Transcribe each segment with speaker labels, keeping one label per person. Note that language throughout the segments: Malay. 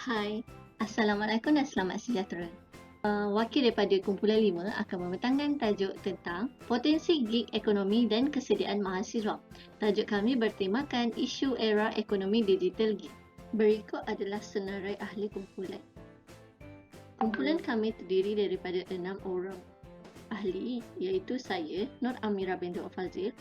Speaker 1: Hai, Assalamualaikum dan selamat sejahtera. Wakil daripada Kumpulan 5 akan membentangkan tajuk tentang potensi gig ekonomi dan kesediaan mahasiswa. Tajuk kami bertemakan isu era ekonomi digital gig. Berikut adalah senarai ahli kumpulan. Kumpulan kami terdiri daripada 6 orang ahli, iaitu saya, Nur Amira binti Fazil,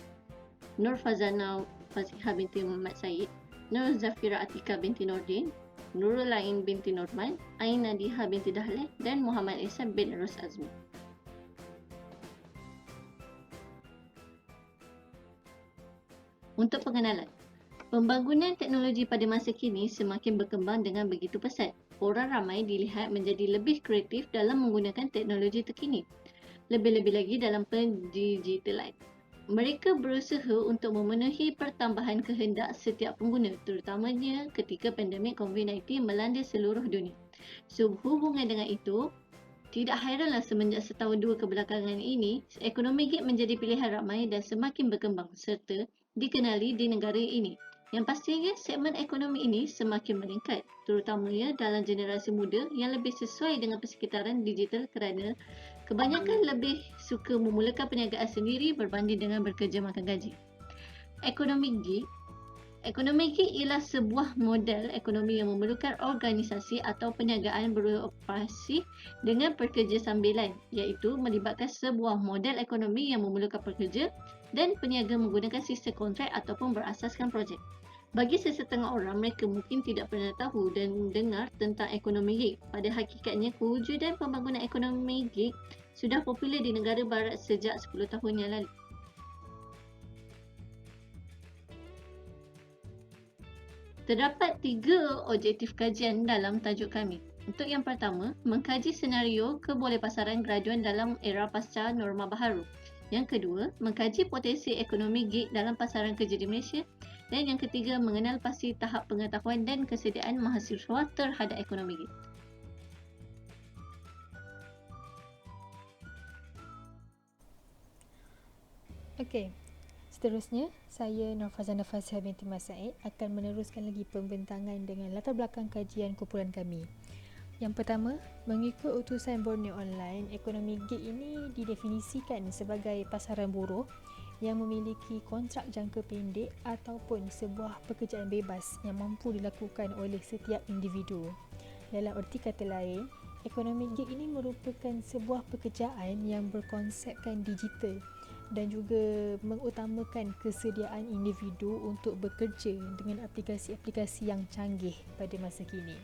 Speaker 1: Nur Fazana Fazihah binti Muhammad Said, Nur Zafira Atika binti Nordin, Nurul Ain binti Norman, Ain Nadiha binti Dahleh dan Muhammad Ihsan bin Rus Azmi. Untuk pengenalan, pembangunan teknologi pada masa kini semakin berkembang dengan begitu pesat. Orang ramai dilihat menjadi lebih kreatif dalam menggunakan teknologi terkini. Lebih-lebih lagi dalam pendigitalan. Mereka berusaha untuk memenuhi pertambahan kehendak setiap pengguna, terutamanya ketika pandemik COVID-19 melanda seluruh dunia. Sehubungan dengan itu, tidak hairanlah semenjak setahun dua kebelakangan ini, ekonomi gig menjadi pilihan ramai dan semakin berkembang serta dikenali di negara ini. Yang pastinya, segmen ekonomi ini semakin meningkat, terutamanya dalam generasi muda yang lebih sesuai dengan persekitaran digital kerana kebanyakan lebih suka memulakan perniagaan sendiri berbanding dengan bekerja makan gaji. Ekonomi gig Ekonomi gig ialah sebuah model ekonomi yang memerlukan organisasi atau perniagaan beroperasi dengan pekerja sambilan, iaitu melibatkan sebuah model ekonomi yang memerlukan pekerja dan peniaga menggunakan sistem kontrak ataupun berasaskan projek. Bagi sesetengah orang, mereka mungkin tidak pernah tahu dan dengar tentang ekonomi gig. Pada hakikatnya, kewujudan pembangunan ekonomi gig sudah popular di negara barat sejak 10 tahun yang lalu. Terdapat 3 objektif kajian dalam tajuk kami. Untuk yang pertama, mengkaji senario kebolehpasaran graduan dalam era pasca norma baharu. Yang kedua, mengkaji potensi ekonomi gig dalam pasaran kerja di Malaysia. Dan yang ketiga, mengenal pasti tahap pengetahuan dan kesediaan mahasiswa terhadap ekonomi gig.
Speaker 2: Okey, seterusnya saya Nur Fazana Fazihah binti Mas Said akan meneruskan lagi pembentangan dengan latar belakang kajian kumpulan kami. Yang pertama, mengikut utusan Borneo Online, ekonomi gig ini didefinisikan sebagai pasaran buruh yang memiliki kontrak jangka pendek ataupun sebuah pekerjaan bebas yang mampu dilakukan oleh setiap individu. Dalam erti kata lain, ekonomi gig ini merupakan sebuah pekerjaan yang berkonsepkan digital dan juga mengutamakan kesediaan individu untuk bekerja dengan aplikasi-aplikasi yang canggih pada masa kini.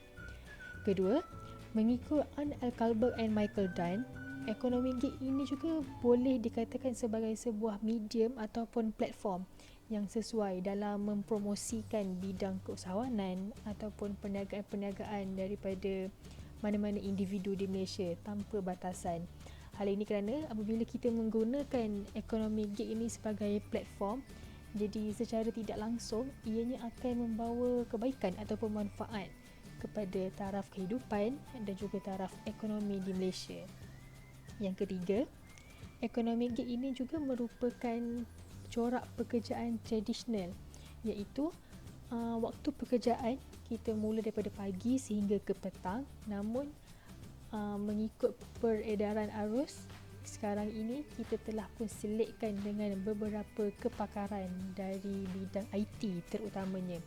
Speaker 2: Kedua, mengikut Ann Kalberg and Michael Dunn, ekonomi gig ini juga boleh dikatakan sebagai sebuah medium ataupun platform yang sesuai dalam mempromosikan bidang keusahawanan ataupun perniagaan-perniagaan daripada mana-mana individu di Malaysia tanpa batasan. Hal ini kerana apabila kita menggunakan ekonomi gig ini sebagai platform, jadi secara tidak langsung ianya akan membawa kebaikan ataupun manfaat kepada taraf kehidupan dan juga taraf ekonomi di Malaysia. Yang ketiga, ekonomi gig ini juga merupakan corak pekerjaan tradisional, iaitu waktu pekerjaan kita mula daripada pagi sehingga ke petang, namun mengikut peredaran arus sekarang ini kita telah pun selitkan dengan beberapa kepakaran dari bidang IT terutamanya.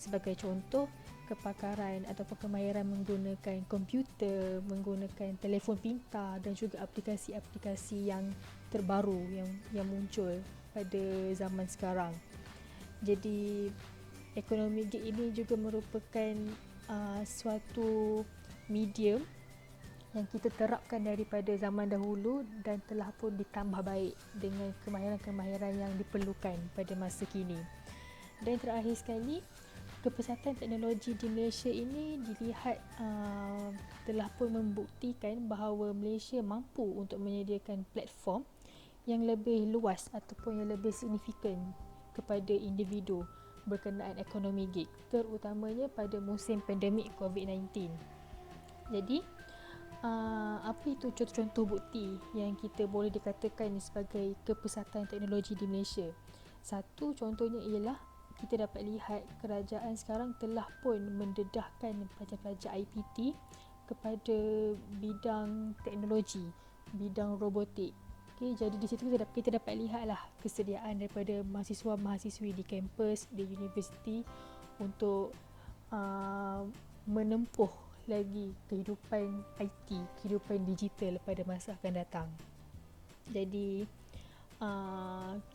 Speaker 2: Sebagai contoh, kepakaran ataupun kemahiran menggunakan komputer, menggunakan telefon pintar dan juga aplikasi-aplikasi yang terbaru yang muncul pada zaman sekarang. Jadi ekonomi gig ini juga merupakan suatu medium yang kita terapkan daripada zaman dahulu dan telah pun ditambah baik dengan kemahiran-kemahiran yang diperlukan pada masa kini. Dan terakhir sekali, kepesatan teknologi di Malaysia ini dilihat telah pun membuktikan bahawa Malaysia mampu untuk menyediakan platform yang lebih luas ataupun yang lebih signifikan kepada individu berkenaan ekonomi gig, terutamanya pada musim pandemik COVID-19. Jadi, apa itu contoh-contoh bukti yang kita boleh dikatakan sebagai kepesatan teknologi di Malaysia? Satu contohnya ialah kita dapat lihat kerajaan sekarang telah pun mendedahkan pelajar-pelajar IPT kepada bidang teknologi, bidang robotik. Okay, jadi di situ kita dapat lihatlah kesediaan daripada mahasiswa-mahasiswi di kampus, di universiti untuk menempuh lagi kehidupan IT, kehidupan digital pada masa akan datang. Jadi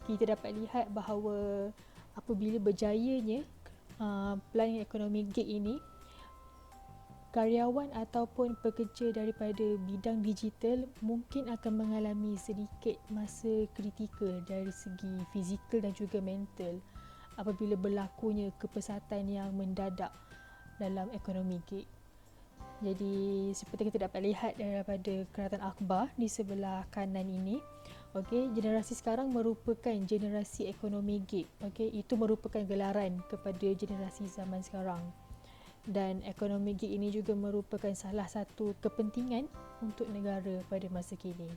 Speaker 2: kita dapat lihat bahawa apabila berjayanya plan ekonomi gig ini, karyawan ataupun pekerja daripada bidang digital mungkin akan mengalami sedikit masa kritikal dari segi fizikal dan juga mental apabila berlakunya kepesatan yang mendadak dalam ekonomi gig. Jadi seperti kita dapat lihat daripada keratan akhbar di sebelah kanan ini, okey, generasi sekarang merupakan generasi ekonomi gig. Okey, itu merupakan gelaran kepada generasi zaman sekarang. Dan ekonomi gig ini juga merupakan salah satu kepentingan untuk negara pada masa kini.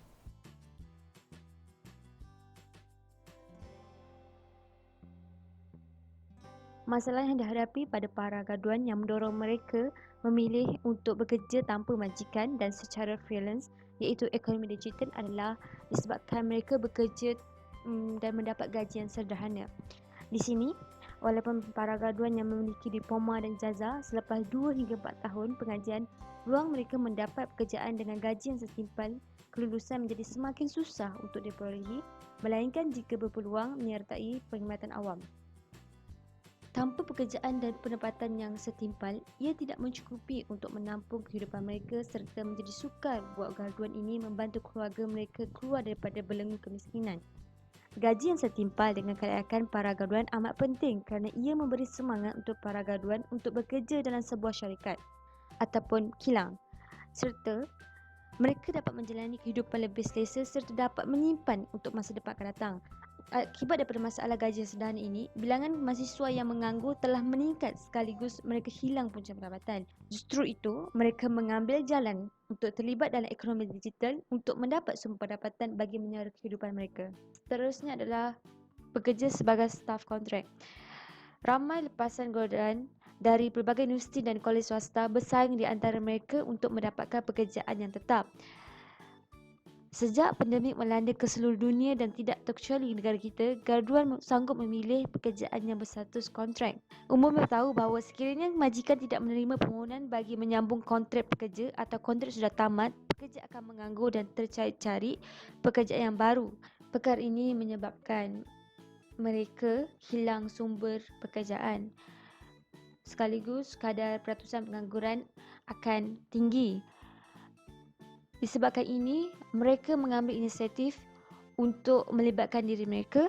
Speaker 3: Masalah yang dihadapi pada para graduan yang mendorong mereka memilih untuk bekerja tanpa majikan dan secara freelance, iaitu ekonomi digital, adalah disebabkan mereka bekerja dan mendapat gaji yang sederhana. Di sini, walaupun para graduan yang memiliki diploma dan ijazah selepas 2 hingga 4 tahun pengajian, peluang mereka mendapat pekerjaan dengan gaji yang setimpal kelulusan menjadi semakin susah untuk diperolehi, melainkan jika berpeluang menyertai perkhidmatan awam. Tanpa pekerjaan dan pendapatan yang setimpal, ia tidak mencukupi untuk menampung kehidupan mereka serta menjadi sukar buat graduan ini membantu keluarga mereka keluar daripada belenggu kemiskinan. Gaji yang setimpal dengan kelayakan para graduan amat penting kerana ia memberi semangat untuk para graduan untuk bekerja dalam sebuah syarikat ataupun kilang, serta mereka dapat menjalani kehidupan lebih selesa serta dapat menyimpan untuk masa depan akan datang. Akibat daripada masalah gaji yang sederhana ini, bilangan mahasiswa yang menganggur telah meningkat sekaligus mereka hilang punca pendapatan. Justru itu, mereka mengambil jalan untuk terlibat dalam ekonomi digital untuk mendapat sumber pendapatan bagi menyara kehidupan mereka. Seterusnya adalah bekerja sebagai staf kontrak. Ramai lepasan graduan dari pelbagai universiti dan kolej swasta bersaing di antara mereka untuk mendapatkan pekerjaan yang tetap. Sejak pandemik melanda ke seluruh dunia dan tidak terkecuali negara kita, graduan sanggup memilih pekerjaan yang berstatus kontrak. Umumnya tahu bahawa sekiranya majikan tidak menerima permohonan bagi menyambung kontrak pekerja atau kontrak sudah tamat, pekerja akan menganggur dan tercari-cari pekerjaan yang baru. Perkara ini menyebabkan mereka hilang sumber pekerjaan. Sekaligus kadar peratusan pengangguran akan tinggi. Disebabkan ini, mereka mengambil inisiatif untuk melibatkan diri mereka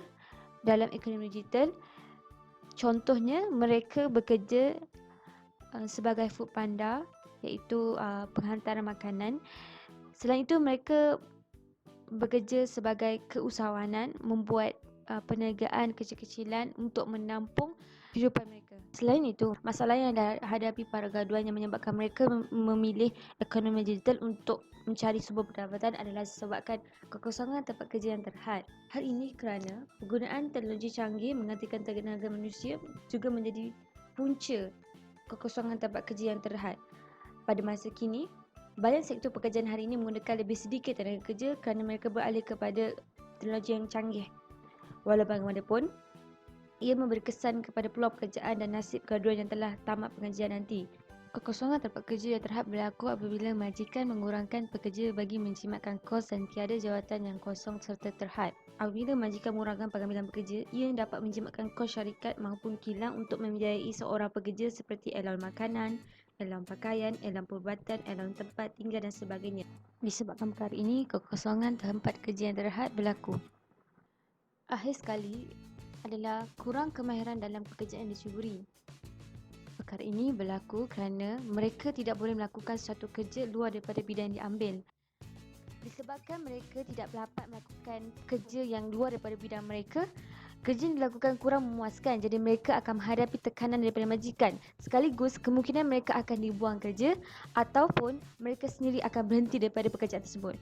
Speaker 3: dalam ekonomi digital. Contohnya, mereka bekerja sebagai food panda, iaitu penghantaran makanan. Selain itu, mereka bekerja sebagai keusahawanan, membuat perniagaan kecil-kecilan untuk menampung kehidupan mereka. Selain itu, masalah yang dihadapi para graduan yang menyebabkan mereka memilih ekonomi digital untuk mencari sumber pendapatan adalah disebabkan kekosongan tempat kerja yang terhad. Hal ini kerana penggunaan teknologi canggih menggantikan tenaga manusia juga menjadi punca kekosongan tempat kerja yang terhad. Pada masa kini, banyak sektor pekerjaan hari ini menggunakan lebih sedikit tenaga kerja kerana mereka beralih kepada teknologi yang canggih. Walau bagaimanapun, ia memberi kesan kepada peluang pekerjaan dan nasib graduan yang telah tamat pengajian nanti. Kekosongan tempat kerja yang terhad berlaku apabila majikan mengurangkan pekerja bagi menjimatkan kos dan tiada jawatan yang kosong serta terhad. Apabila majikan mengurangkan pengambilan pekerja, ia dapat menjimatkan kos syarikat maupun kilang untuk membiayai seorang pekerja seperti allowance makanan, allowance pakaian, allowance perubatan, allowance tempat tinggal dan sebagainya. Disebabkan perkara ini, kekosongan tempat kerja yang terhad berlaku. Akhir sekali adalah kurang kemahiran dalam pekerjaan disyukuri. Perkara ini berlaku kerana mereka tidak boleh melakukan suatu kerja luar daripada bidang yang diambil. Disebabkan mereka tidak dapat melakukan kerja yang luar daripada bidang mereka, kerja yang dilakukan kurang memuaskan, jadi mereka akan menghadapi tekanan daripada majikan. Sekaligus kemungkinan mereka akan dibuang kerja ataupun mereka sendiri akan berhenti daripada pekerjaan tersebut.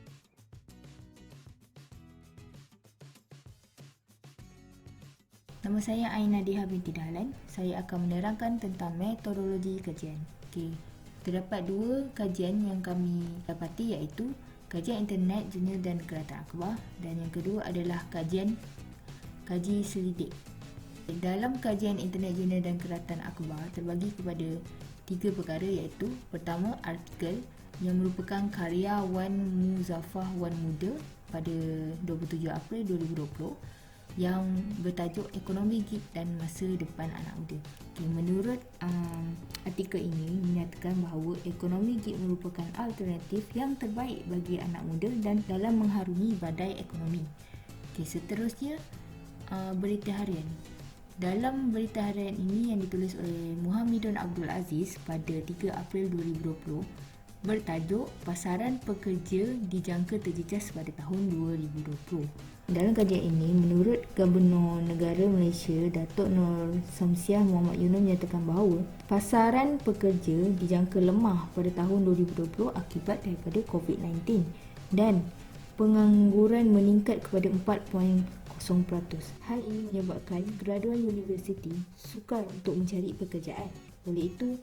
Speaker 4: Nama saya Aina Diha binti Dahlan. Saya akan menerangkan tentang metodologi kajian. Okey, terdapat dua kajian yang kami dapati, iaitu kajian internet, jurnal dan keratan akhbar, dan yang kedua adalah kaji selidik. Dalam kajian internet, jurnal dan keratan akhbar terbagi kepada 3 perkara, iaitu pertama, artikel yang merupakan karya Wan Muzaffar Wan Muda pada 27 April 2020 yang bertajuk Ekonomi Gig dan Masa Depan Anak Muda. Menurut artikel ini menyatakan bahawa ekonomi gig merupakan alternatif yang terbaik bagi anak muda dan dalam mengharungi badai ekonomi. Seterusnya, berita harian. Dalam berita harian ini yang ditulis oleh Muhammadun Abdul Aziz pada 3 April 2020 bertajuk Pasaran Pekerja Dijangka Terjejas pada tahun 2020. Dalam kajian ini, menurut Gubernur Negara Malaysia Datuk Nur Samsiah Muhammad Yunos menyatakan bahawa pasaran pekerja dijangka lemah pada tahun 2020 akibat daripada COVID-19 dan pengangguran meningkat kepada 4.0%. Hal ini menyebabkan graduan universiti sukar untuk mencari pekerjaan. Oleh itu,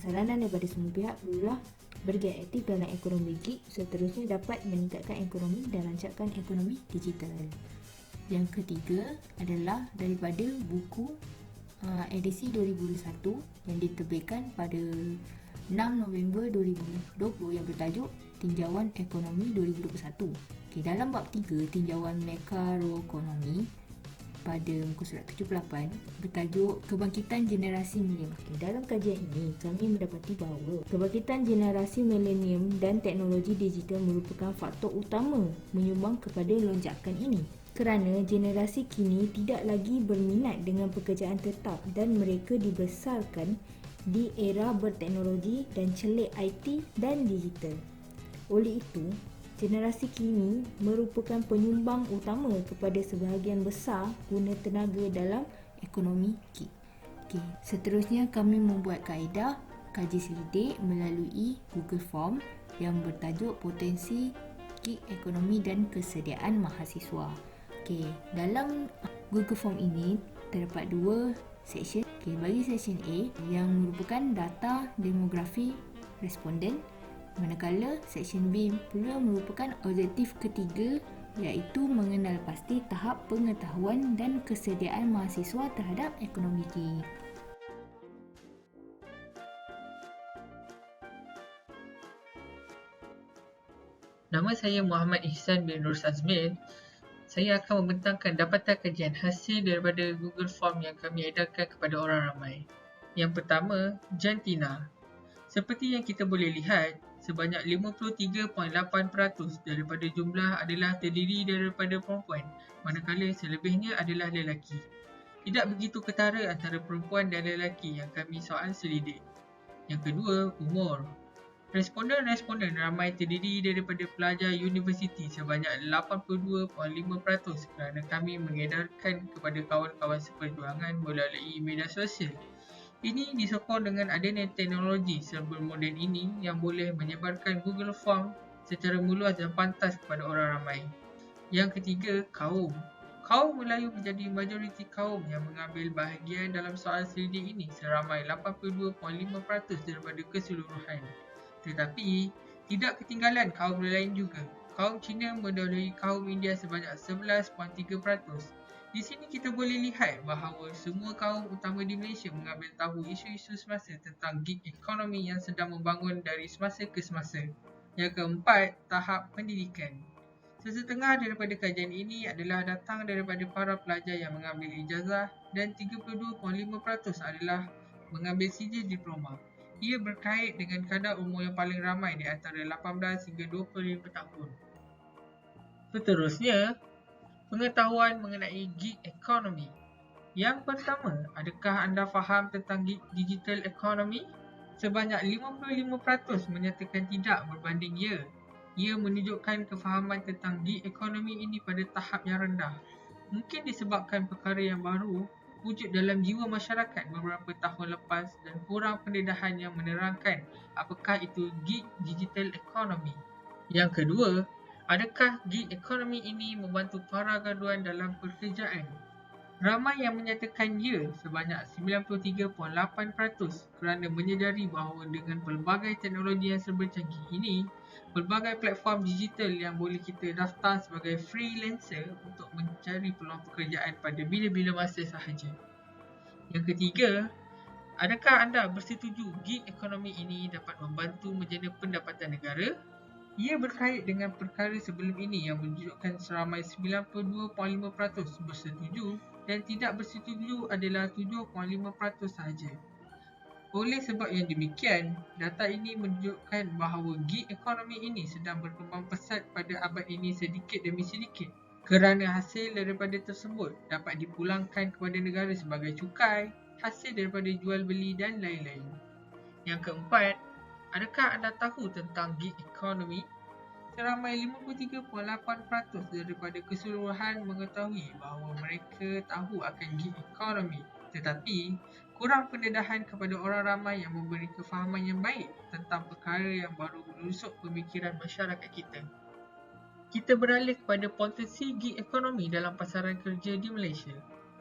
Speaker 4: saranan daripada semua pihak perlulah bergiat aktif dalam ekonomi gig, seterusnya dapat meningkatkan ekonomi dan rancangkan ekonomi digital. Yang ketiga adalah daripada buku edisi 2021 yang diterbitkan pada 6 November 2020 yang bertajuk Tinjauan Ekonomi 2021. Dalam bab 3, Tinjauan Makroekonomi, pada muka surat 78 bertajuk Kebangkitan Generasi Milenium. Dalam kajian ini, kami mendapati bahawa kebangkitan generasi milenium dan teknologi digital merupakan faktor utama menyumbang kepada lonjakan ini. Kerana generasi kini tidak lagi berminat dengan pekerjaan tetap dan mereka dibesarkan di era berteknologi dan celik IT dan digital. Oleh itu, generasi kini merupakan penyumbang utama kepada sebahagian besar guna tenaga dalam ekonomi gig. Seterusnya kami membuat kaedah kaji selidik melalui Google Form yang bertajuk Potensi Gig Ekonomi dan Kesediaan Mahasiswa. Dalam Google Form ini terdapat 2 seksyen. Bagi seksyen A yang merupakan data demografi responden, manakala seksyen B pula merupakan objektif ketiga, iaitu mengenal pasti tahap pengetahuan dan kesediaan mahasiswa terhadap ekonomi gig.
Speaker 5: Nama saya Muhammad Ihsan bin Nur Azmin. Saya akan membentangkan dapatan kajian hasil daripada Google Form yang kami edarkan kepada orang ramai. Yang pertama, jantina. Seperti yang kita boleh lihat, sebanyak 53.8% daripada jumlah adalah terdiri daripada perempuan, manakala selebihnya adalah lelaki. Tidak begitu ketara antara perempuan dan lelaki yang kami soal selidik. Yang kedua, umur. Responden-responden ramai terdiri daripada pelajar universiti sebanyak 82.5% kerana kami mengedarkan kepada kawan-kawan seperjuangan melalui media sosial. Ini disokong dengan adanya teknologi serba moden ini yang boleh menyebarkan Google Form secara meluas dan pantas kepada orang ramai. Yang ketiga, kaum. Kaum Melayu menjadi majoriti kaum yang mengambil bahagian dalam soal selidik ini seramai 82.5% daripada keseluruhan. Tetapi, tidak ketinggalan kaum lain juga. Kaum Cina mendahului kaum India sebanyak 11.3%. Di sini kita boleh lihat bahawa semua kaum utama di Malaysia mengambil tahu isu-isu semasa tentang gig ekonomi yang sedang membangun dari semasa ke semasa. Yang keempat, tahap pendidikan. Sesetengah daripada kajian ini adalah datang daripada para pelajar yang mengambil ijazah dan 32.5% adalah mengambil sijil diploma. Ia berkait dengan kadar umur yang paling ramai di antara 18 hingga 25 tahun. Seterusnya, pengetahuan mengenai gig economy. Yang pertama, adakah anda faham tentang gig digital economy? Sebanyak 55% menyatakan tidak berbanding ya. Ia menunjukkan kefahaman tentang gig economy ini pada tahap yang rendah. Mungkin disebabkan perkara yang baru wujud dalam jiwa masyarakat beberapa tahun lepas dan kurang pendedahan yang menerangkan apakah itu gig digital economy. Yang kedua, adakah gig economy ini membantu para graduan dalam pekerjaan? Ramai yang menyatakan ya sebanyak 93.8% kerana menyedari bahawa dengan pelbagai teknologi yang serba canggih ini, pelbagai platform digital yang boleh kita daftar sebagai freelancer untuk mencari peluang pekerjaan pada bila-bila masa sahaja. Yang ketiga, adakah anda bersetuju gig ekonomi ini dapat membantu menjana pendapatan negara? Ia berkait dengan perkara sebelum ini yang menunjukkan seramai 92.5% bersetuju dan tidak bersetuju adalah 7.5% sahaja. Oleh sebab yang demikian, data ini menunjukkan bahawa gig ekonomi ini sedang berkembang pesat pada abad ini sedikit demi sedikit. Kerana hasil daripada tersebut dapat dipulangkan kepada negara sebagai cukai, hasil daripada jual beli dan lain-lain. Yang keempat, adakah anda tahu tentang gig economy? Seramai 53.8% daripada keseluruhan mengetahui bahawa mereka tahu akan gig economy, tetapi kurang pendedahan kepada orang ramai yang memberi kefahaman yang baik tentang perkara yang baru menusuk pemikiran masyarakat kita. Kita beralih kepada potensi gig ekonomi dalam pasaran kerja di Malaysia.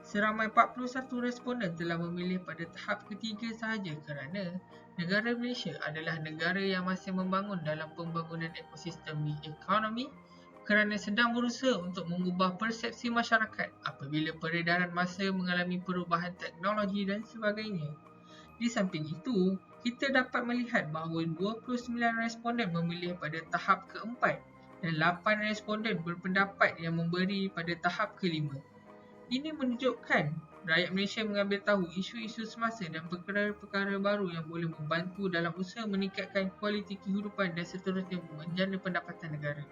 Speaker 5: Seramai 41 responden telah memilih pada tahap ketiga sahaja kerana negara Malaysia adalah negara yang masih membangun dalam pembangunan ekosistem gig ekonomi kerana sedang berusaha untuk mengubah persepsi masyarakat apabila peredaran masa mengalami perubahan teknologi dan sebagainya. Di samping itu, kita dapat melihat bahawa 29 responden memilih pada tahap keempat dan 8 responden berpendapat yang memberi pada tahap kelima. Ini menunjukkan rakyat Malaysia mengambil tahu isu-isu semasa dan perkara-perkara baru yang boleh membantu dalam usaha meningkatkan kualiti kehidupan dan seterusnya menjana pendapatan negara.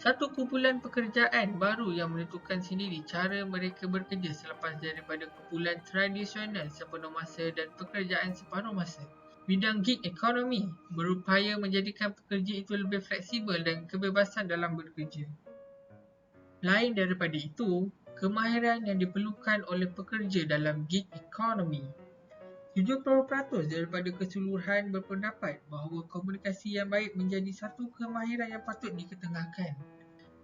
Speaker 5: Satu kumpulan pekerjaan baru yang menentukan sendiri cara mereka bekerja selepas daripada kumpulan tradisional sepenuh masa dan pekerjaan separuh masa. Bidang gig ekonomi berupaya menjadikan pekerja itu lebih fleksibel dan kebebasan dalam bekerja. Lain daripada itu, kemahiran yang diperlukan oleh pekerja dalam gig ekonomi. 70% daripada keseluruhan berpendapat bahawa komunikasi yang baik menjadi satu kemahiran yang patut diketengahkan.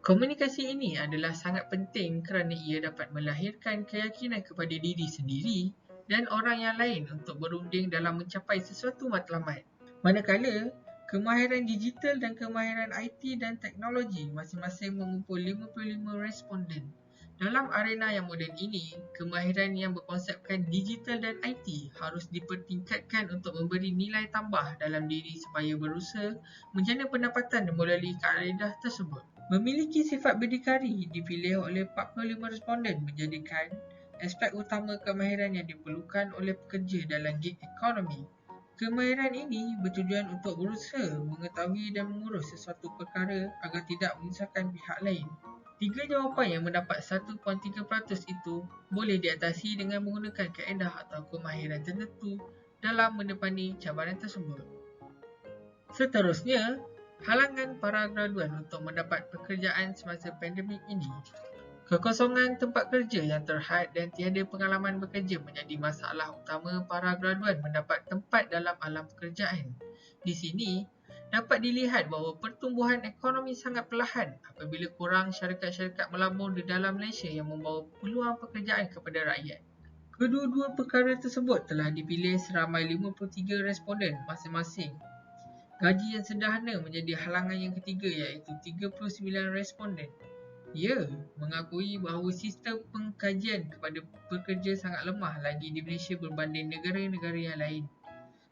Speaker 5: Komunikasi ini adalah sangat penting kerana ia dapat melahirkan keyakinan kepada diri sendiri dan orang yang lain untuk berunding dalam mencapai sesuatu matlamat. Manakala, kemahiran digital dan kemahiran IT dan teknologi masing-masing mengumpul 55 responden. Dalam arena yang moden ini, kemahiran yang berkonsepkan digital dan IT harus dipertingkatkan untuk memberi nilai tambah dalam diri supaya berusaha menjana pendapatan melalui kaedah tersebut. Memiliki sifat berdikari dipilih oleh 45 responden menjadikan aspek utama kemahiran yang diperlukan oleh pekerja dalam gig ekonomi. Kemahiran ini bertujuan untuk berusaha mengetahui dan mengurus sesuatu perkara agar tidak menyusahkan pihak lain. 3 jawapan yang mendapat 1.3% itu boleh diatasi dengan menggunakan kaedah atau kemahiran tertentu dalam menepani cabaran tersebut. Seterusnya, halangan para graduan untuk mendapat pekerjaan semasa pandemik ini. Kekosongan tempat kerja yang terhad dan tiada pengalaman bekerja menjadi masalah utama para graduan mendapat tempat dalam alam pekerjaan. Di sini, dapat dilihat bahawa pertumbuhan ekonomi sangat perlahan apabila kurang syarikat-syarikat melabur di dalam Malaysia yang membawa peluang pekerjaan kepada rakyat. Kedua-dua perkara tersebut telah dipilih seramai 53 responden masing-masing. Gaji yang sederhana menjadi halangan yang ketiga iaitu 39 responden. Ia mengakui bahawa sistem pengkajian kepada pekerja sangat lemah lagi di Malaysia berbanding negara-negara yang lain.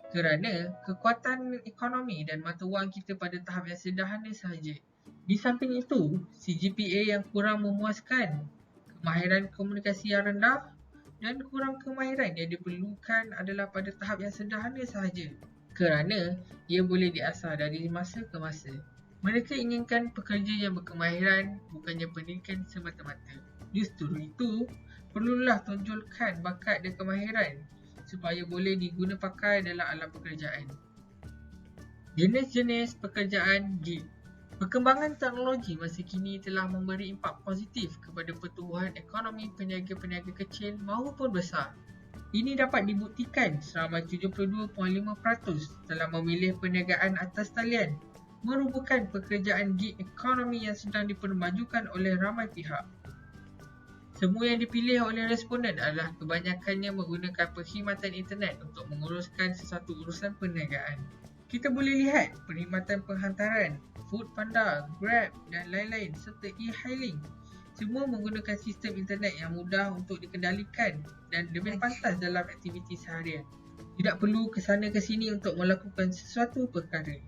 Speaker 5: Kerana kekuatan ekonomi dan mata wang kita pada tahap yang sederhana sahaja. Di samping itu, CGPA yang kurang memuaskan, kemahiran komunikasi yang rendah dan kurang kemahiran yang diperlukan adalah pada tahap yang sederhana sahaja. Kerana ia boleh diasah dari masa ke masa. Mereka inginkan pekerja yang berkemahiran bukannya pendidikan semata-mata. Justru itu, perlulah tonjolkan bakat dan kemahiran supaya boleh diguna pakai dalam alam pekerjaan. Jenis-jenis pekerjaan gig. Perkembangan teknologi masa kini telah memberi impak positif kepada pertumbuhan ekonomi peniaga-peniaga kecil maupun besar. Ini dapat dibuktikan seramai 72.5% telah memilih perniagaan atas talian, merupakan pekerjaan gig ekonomi yang sedang dipermajukan oleh ramai pihak. Semua yang dipilih oleh responden adalah kebanyakannya menggunakan perkhidmatan internet untuk menguruskan sesuatu urusan perniagaan. Kita boleh lihat perkhidmatan penghantaran, Foodpanda, Grab dan lain-lain serta e-hailing. Semua menggunakan sistem internet yang mudah untuk dikendalikan dan lebih pantas dalam aktiviti seharian. Tidak perlu ke sana ke sini untuk melakukan sesuatu perkara.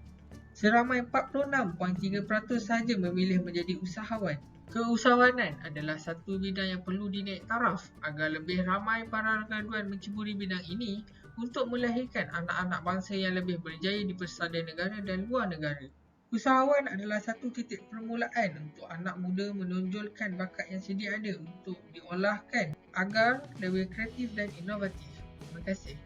Speaker 5: Seramai 46.3% sahaja memilih menjadi usahawan. Keusahawanan adalah satu bidang yang perlu dinaik taraf agar lebih ramai para graduan menceburi bidang ini untuk melahirkan anak-anak bangsa yang lebih berjaya di persada negara dan luar negara. Usahawan adalah satu titik permulaan untuk anak muda menonjolkan bakat yang sedia ada untuk diolahkan agar lebih kreatif dan inovatif. Terima kasih.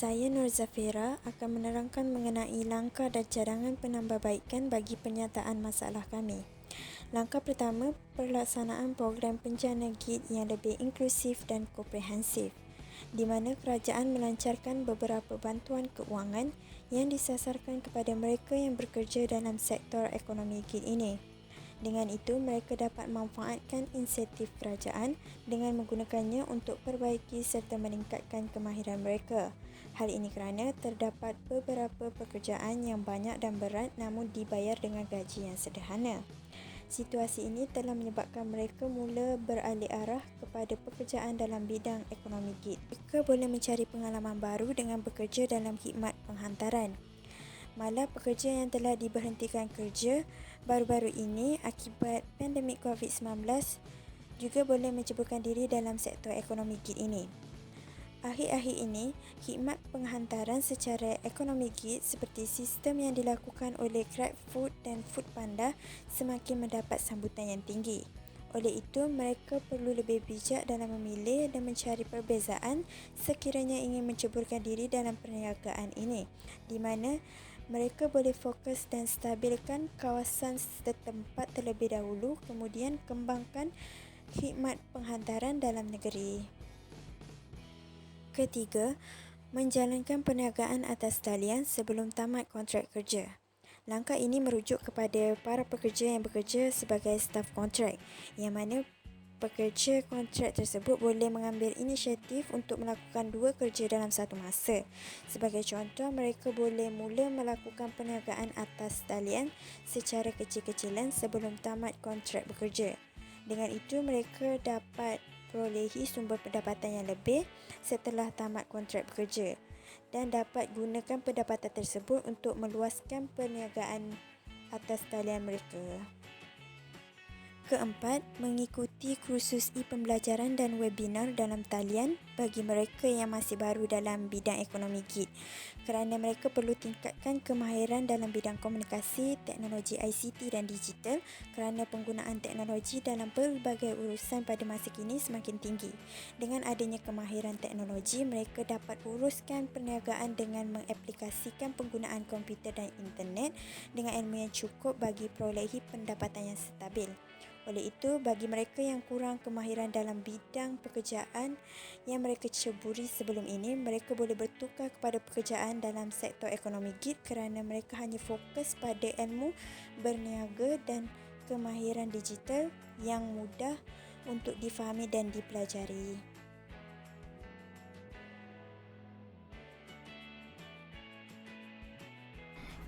Speaker 6: Saya Nur Zafira akan menerangkan mengenai langkah dan cadangan penambahbaikan bagi penyataan masalah kami. Langkah pertama, pelaksanaan program penjana GIT yang lebih inklusif dan komprehensif, di mana kerajaan melancarkan beberapa bantuan keuangan yang disasarkan kepada mereka yang bekerja dalam sektor ekonomi GIT ini. Dengan itu, mereka dapat memanfaatkan insentif kerajaan dengan menggunakannya untuk perbaiki serta meningkatkan kemahiran mereka. Hal ini kerana terdapat beberapa pekerjaan yang banyak dan berat namun dibayar dengan gaji yang sederhana. Situasi ini telah menyebabkan mereka mula beralih arah kepada pekerjaan dalam bidang ekonomi GIT. Mereka boleh mencari pengalaman baru dengan bekerja dalam khidmat penghantaran. Malah pekerja yang telah diberhentikan kerja baru-baru ini akibat pandemik COVID-19 juga boleh menceburkan diri dalam sektor ekonomi GIT ini. Akhir-akhir ini, khidmat penghantaran secara ekonomi GIT seperti sistem yang dilakukan oleh GrabFood dan Foodpanda semakin mendapat sambutan yang tinggi. Oleh itu, mereka perlu lebih bijak dalam memilih dan mencari perbezaan sekiranya ingin menceburkan diri dalam perniagaan ini, di mana mereka boleh fokus dan stabilkan kawasan setempat terlebih dahulu, kemudian kembangkan khidmat penghantaran dalam negeri. Ketiga, menjalankan perniagaan atas talian sebelum tamat kontrak kerja. Langkah ini merujuk kepada para pekerja yang bekerja sebagai staf kontrak, yang mana pekerja kontrak tersebut boleh mengambil inisiatif untuk melakukan 2 kerja dalam satu masa. Sebagai contoh, mereka boleh mula melakukan perniagaan atas talian secara kecil-kecilan sebelum tamat kontrak bekerja. Dengan itu, mereka dapat perolehi sumber pendapatan yang lebih setelah tamat kontrak bekerja dan dapat gunakan pendapatan tersebut untuk meluaskan perniagaan atas talian mereka. Keempat, mengikuti kursus e-pembelajaran dan webinar dalam talian bagi mereka yang masih baru dalam bidang ekonomi GIT, kerana mereka perlu tingkatkan kemahiran dalam bidang komunikasi, teknologi ICT dan digital kerana penggunaan teknologi dalam pelbagai urusan pada masa kini semakin tinggi. Dengan adanya kemahiran teknologi, mereka dapat uruskan perniagaan dengan mengaplikasikan penggunaan komputer dan internet dengan ilmu yang cukup bagi perolehi pendapatan yang stabil. Oleh itu, bagi mereka yang kurang kemahiran dalam bidang pekerjaan yang mereka ceburi sebelum ini, mereka boleh bertukar kepada pekerjaan dalam sektor ekonomi GIT kerana mereka hanya fokus pada ilmu berniaga dan kemahiran digital yang mudah untuk difahami dan dipelajari.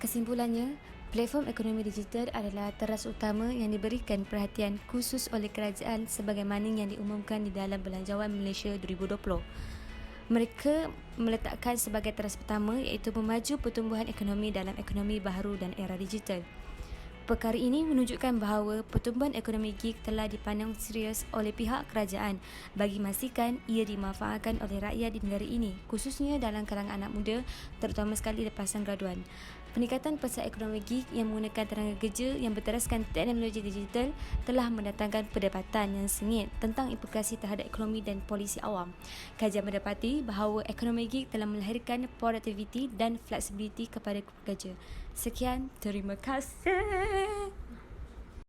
Speaker 3: Kesimpulannya, platform ekonomi digital adalah teras utama yang diberikan perhatian khusus oleh kerajaan sebagaimana yang diumumkan di dalam Belanjawan Malaysia 2020. Mereka meletakkan sebagai teras pertama iaitu memaju pertumbuhan ekonomi dalam ekonomi baharu dan era digital. Perkara ini menunjukkan bahawa pertumbuhan ekonomi GIG telah dipandang serius oleh pihak kerajaan bagi memastikan ia dimanfaatkan oleh rakyat di negara ini, khususnya dalam kalangan anak muda, terutama sekali lepasan graduan. Peningkatan pesat ekonomi GIG yang menggunakan tenaga kerja yang berteraskan teknologi digital telah mendatangkan perdebatan yang sengit tentang implikasi terhadap ekonomi dan polisi awam. Kajian mendapati bahawa ekonomi GIG telah melahirkan produktiviti dan fleksibiliti kepada pekerja. Sekian, terima kasih.